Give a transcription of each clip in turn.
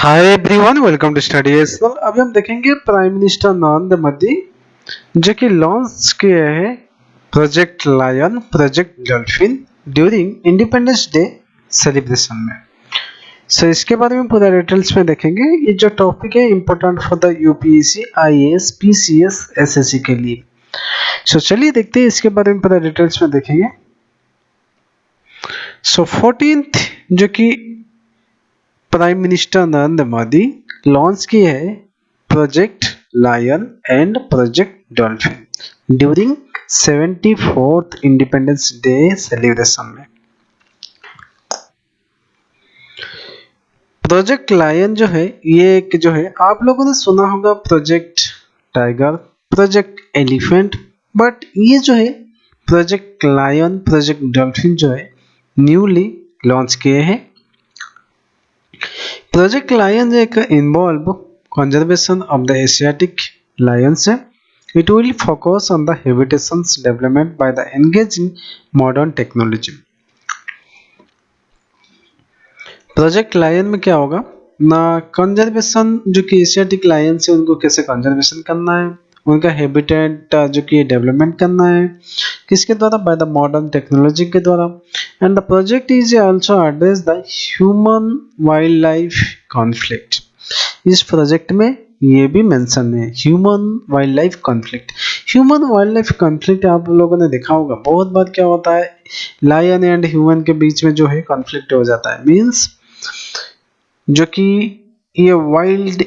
Hi everyone, welcome to study SL. अभी हम देखेंगे प्राइम मिनिस्टर नरेंद्र मोदी जो कि लॉन्च किए हैं project lion, project dolphin during independence day celebration में। इसके बारे में पूरा डिटेल्स में देखेंगे। ये जो टॉपिक है important for the UPSC, IAS, PCS, SSC के लिए। चलिए देखते हैं इसके बारे में पूरा डिटेल्स में देखेंगे। 14th जो कि prime minister Narendra Modi launch की है project lion and project dolphin during 74th independence day celebration में। प्रोजेक्ट लायन जो है ये एक जो है आप लोगों ने सुना होगा project tiger, project elephant, but ये जो है प्रोजेक्ट लायन, प्रोजेक्ट डॉल्फिन जो है न्यूली लॉन्च किए हैं। प्रोजेक्ट लायन एक involve conservation of the Asiatic lions. It will focus on the habitations development by the engaging modern technology. Project lion में क्या होगा ना, कंजर्वेशन जो कि एशियाटिक लायन से उनको कैसे कंजर्वेशन करना है, उनका हैबिटेट जो कि डेवलपमेंट करना है किसके द्वारा, बाय द मॉडर्न टेक्नोलॉजी के द्वारा। And the project is also address the human wild life conflict. इस प्रोजेक्ट में ये भी मेंशन है human wild life conflict. Human wild life conflict आप लोगों ने देखा होगा बहुत बार क्या होता है, लायन एंड ह्यूमन के बीच में जो है कॉन्फ्लिक्ट हो जाता है। मींस जो कि ये वाइल्ड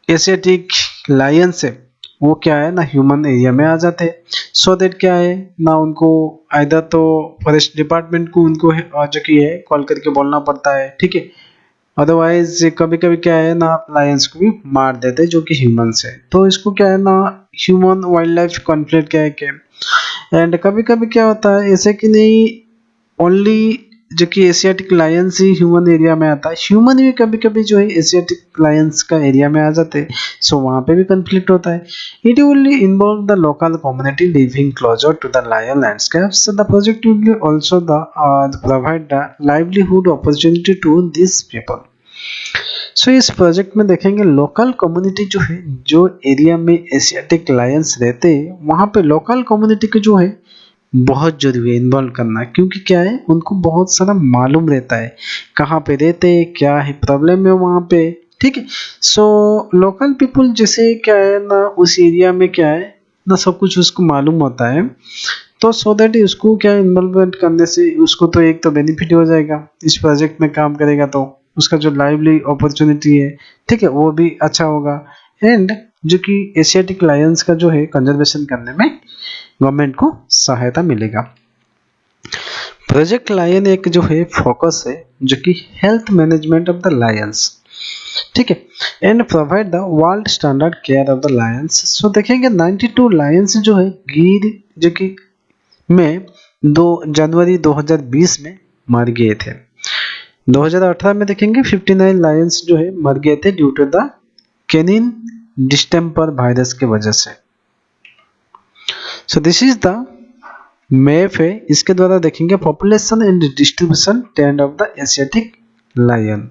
एशियाटिक लायन से वो क्या है ना ह्यूमन एरिया में आ जाते हैं। सो दैट क्या है ना, उनको आइदर तो फॉरेस्ट डिपार्टमेंट को उनको जो कि है कॉल करके बोलना पड़ता है, ठीक है। अदरवाइज कभी कभी क्या है ना लायंस को भी मार देते हैं जो कि ह्यूमन है। तो इसको क्या है ना ह्यूमन वाइल्ड लाइफ कॉन्फ्लिक्ट क्या है क्या। एंड कभी कभी क्या होता है ऐसे कि नहीं ओनली जो कि एशियाटिक लायंस ही ह्यूमन एरिया में आता है, ह्यूमन भी कभी कभी जो है एशियाटिक लायंस का एरिया में आ जाते हैं। सो वहाँ पे भी कॉन्फ्लिक्ट होता है। It will involve the local community living closer to the lion landscapes. The project will also the provide the livelihood opportunity to this people. इस प्रोजेक्ट में देखेंगे लोकल कम्युनिटी जो है, जो एरिया में एशियाटिक लायंस रहते हैं वहाँ पे लोकल कम्युनिटी के जो है बहुत जरूरी है इन्वॉल्व करना, क्योंकि क्या है उनको बहुत सारा मालूम रहता है कहाँ पे रहते हैं, क्या है प्रॉब्लम है वहाँ पे, ठीक है। लोकल पीपल जैसे क्या है ना उस एरिया में क्या है ना सब कुछ उसको मालूम होता है। तो सो दैट उसको क्या इन्वॉल्वमेंट करने से उसको तो एक तो बेनिफिट हो जाएगा, इस प्रोजेक्ट में काम करेगा तो उसका जो लाइवली अपॉर्चुनिटी है, ठीक है, वो भी अच्छा होगा। एंड जो कि एशियाटिक लायंस का जो है कंजर्वेशन करने में गवर्नमेंट को सहायता मिलेगा। प्रोजेक्ट लायन एक जो है फोकस है जो कि health management of the lions, ठीक है, and provide the world standard care of the lions. So देखेंगे 92 लायंस जो है गिर जो कि में 2 जनवरी 2020 में मर गए थे। 2018 में देखेंगे 59 लायंस जो है मर गए थे due to the canine distemper virus के वजह से। दिस इज द मैप है, इसके द्वारा देखेंगे population and distribution trend of the Asiatic lion.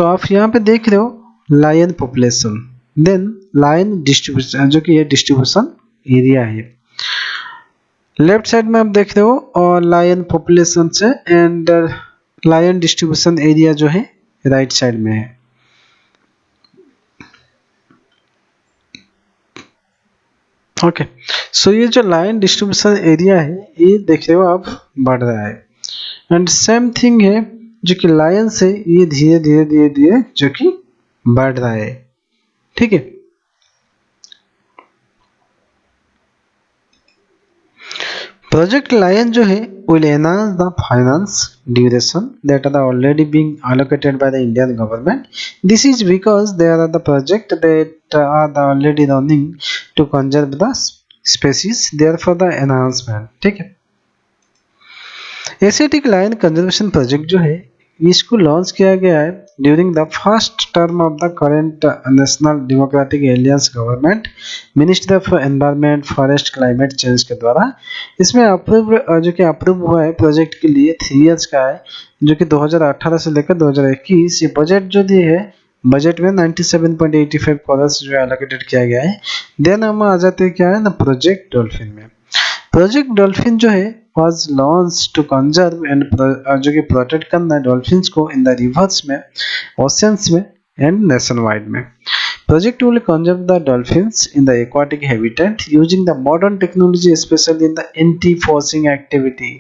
आप यहाँ पे देख रहे हो lion population, then lion distribution जो कि ये डिस्ट्रीब्यूशन एरिया है। लेफ्ट साइड में आप देख रहे हो और लायन पॉपुलेशन से एंड लायन डिस्ट्रीब्यूशन एरिया जो है राइट साइड में है। ओके, ये जो लायन डिस्ट्रीब्यूशन एरिया है ये देख रहे हो आप बढ़ रहा है। एंड सेम थिंग है जो कि लायन से ये धीरे धीरे धीरे धीरे जो कि बढ़ रहा है, ठीक है। प्रोजेक्ट लायन जो है will enhance the finance duration that are already being allocated by the Indian government. This is because there are the project that are already running to conserve the species, therefore the enhancement, ठीक है। Asiatic lion conservation project जो है इसको launch किया गया है during the first term of the current National Democratic Alliance government, Ministry of Environment, Forest, Climate Change के द्वारा इसमें अप्रूव जो कि अप्रूव हुआ है प्रोजेक्ट के लिए 3 इयर्स का है, जो कि 2018 से लेकर 2021 ये बजट जो दिए है, बजट में 97.85 करोड़ जो एलोकेटेड किया गया है। देन हम आ जाते हैं क्या है ना प्रोजेक्ट डॉल्फिन में। प्रोजेक्ट डॉल्फिन जो है was launched to conserve and जो कि प्रोटेक्ट करना है डॉल्फिन्स को इन द रिवर्स में, ओशियंस में एंड नेशन वाइड में। Project will conserve the dolphins in the aquatic habitat using the modern technology, especially in the anti-poaching activity.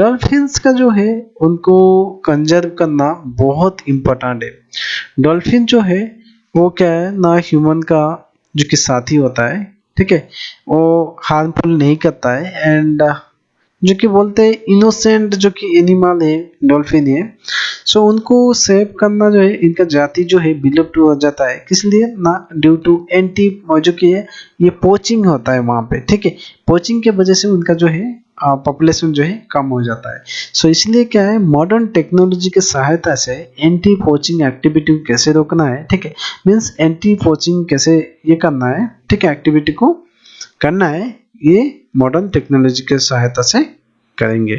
Dolphins का जो है उनको कंजर्व करना बहुत इम्पोर्टेंट है। डॉल्फिन जो है वो क्या है ना ह्यूमन का जो कि साथी होता है, ठीक है, वो हार्मफुल नहीं करता है एंड जो कि बोलते हैं इनोसेंट जो कि एनिमल है डॉल्फिन है, सो उनको सेव करना जो है इनका जाति जो है विलुप्त हो जाता है, किस लिए ना ड्यू टू एंटी जो कि है ये पोचिंग होता है वहाँ पे, ठीक है, पोचिंग के वजह से उनका जो है पॉपुलेशन जो है कम हो जाता है। सो इसलिए क्या है मॉडर्न टेक्नोलॉजी के सहायता से एंटी पोचिंग एक्टिविटी कैसे रोकना है, ठीक है, मीन्स एंटी पोचिंग कैसे ये करना है, ठीक है, एक्टिविटी को करना है, ये मॉडर्न टेक्नोलॉजी के सहायता से करेंगे।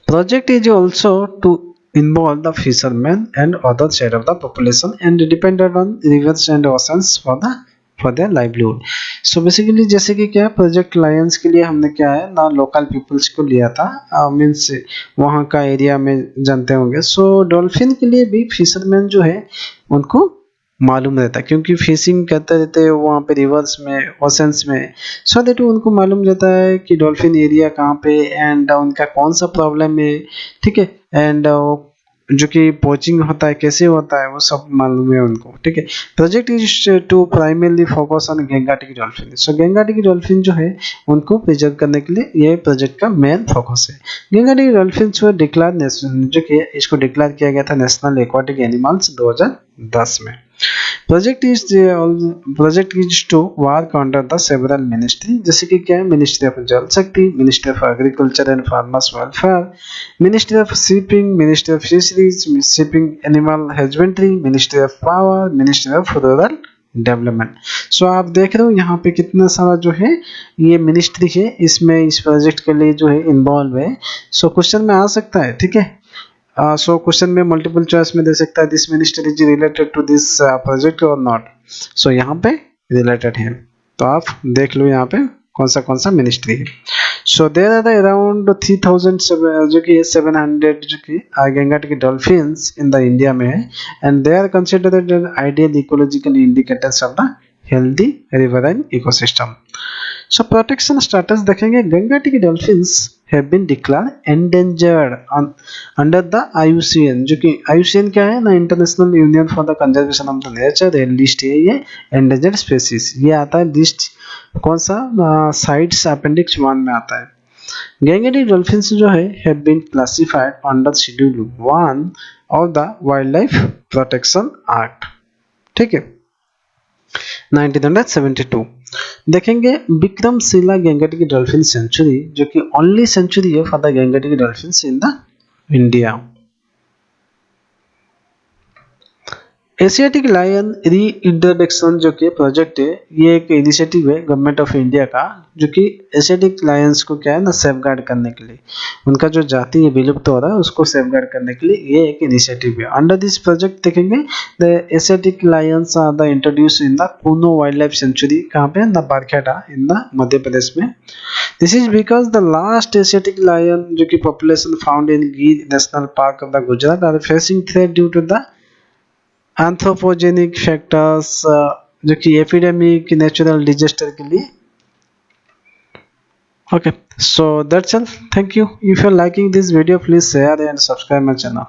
Project is also to involve the fishermen and other side of the population and dependent on rivers and oceans for their livelihood. So basically जैसे कि क्या प्रोजेक्ट लायंस के लिए हमने क्या है ना लोकल पीपल्स को लिया था, मीन्स वहाँ का एरिया में जानते होंगे। सो डॉल्फिन के लिए भी फिशरमैन जो है उनको मालूम रहता है, क्योंकि फिशिंग करते रहते हैं वहाँ पे रिवर्स में, ओशंस में, सो दैट उनको मालूम रहता है कि डॉल्फिन एरिया कहाँ पे एंड उनका कौन सा प्रॉब्लम है, ठीक है, एंड जो कि पोचिंग होता है कैसे होता है वो सब मालूम है उनको, ठीक है। Project is to primarily focus on Gangetic dolphin. So Gangetic dolphin जो है उनको प्रिजर्व करने के लिए ये प्रोजेक्ट का मेन फोकस है। गेंगाटिकी डॉल्फिन जो डिक्लेयर नेशनल जो कि इसको डिक्लेयर किया गया था नेशनल एक्वाटिक एनिमल्स 2010 में। Project is to work under the several ministry, जैसे कि क्या है ministry of Jal Shakti, ministry of agriculture and farmers welfare, ministry of shipping, ministry of fisheries, shipping animal husbandry, ministry of power, ministry of rural development. So आप देख रहे हो यहाँ पे कितना सारा जो है ये मिनिस्ट्री है इसमें इस प्रोजेक्ट के लिए जो है इन्वॉल्व है। सो क्वेश्चन में आ सकता है, ठीक है। सो क्वेश्चन में मल्टीपल चॉइस में दे सकता है this minister is related to this project और नॉट। सो यहाँ पे रिलेटेड है, तो आप देख लो यहाँ पे कौन सा मिनिस्ट्री है। सो देयर आर अराउंड 3000 जो कि 700 जो कि Gangetic dolphins in the India में है and they are considered an ideal ecological indicators of the healthy riverine ecosystem. So protection status देखेंगे, Gangetic dolphins have been declared endangered under the IUCN, जो कि IUCN क्या है ना international union for the conservation of the nature, list है ये endangered species, ये आता है लिस्ट कौन सा साइट्स अपेंडिक्स 1 में आता है। गेंगाटिकी डॉल्फिन्स जो है have been classified under Schedule 1 of the Wildlife Protection Act, ठीक है, 1972। देखेंगे विक्रमशिला गेंगाटिकी डॉल्फिन सेंचुरी, जो कि ओनली सेंचुरी है for the Gangetic dolphins in the India. Asiatic lion reintroduction जो कि प्रोजेक्ट है, ये एक इनिशिएटिव है गवर्नमेंट ऑफ इंडिया का, जो कि एशियाटिक लायंस को क्या है ना सेफगार्ड करने के लिए, उनका जो जाति है विलुप्त हो रहा है उसको सेफगार्ड करने के लिए ये एक इनिशिएटिव है। अंडर दिस प्रोजेक्ट देखेंगे the Asiatic lions are the introduce in the Kuno wild life sanctuary, कहाँ पे the Barkheda in the Madhya Pradesh में। This is because the last Asiatic lion जो कि population found in Gir national park of the Gujarat are facing threat due to the anthropogenic factors, जो कि epidemic natural disaster के लिए। Okay, so that's all. Thank you. If you're liking this video, please share and subscribe my channel.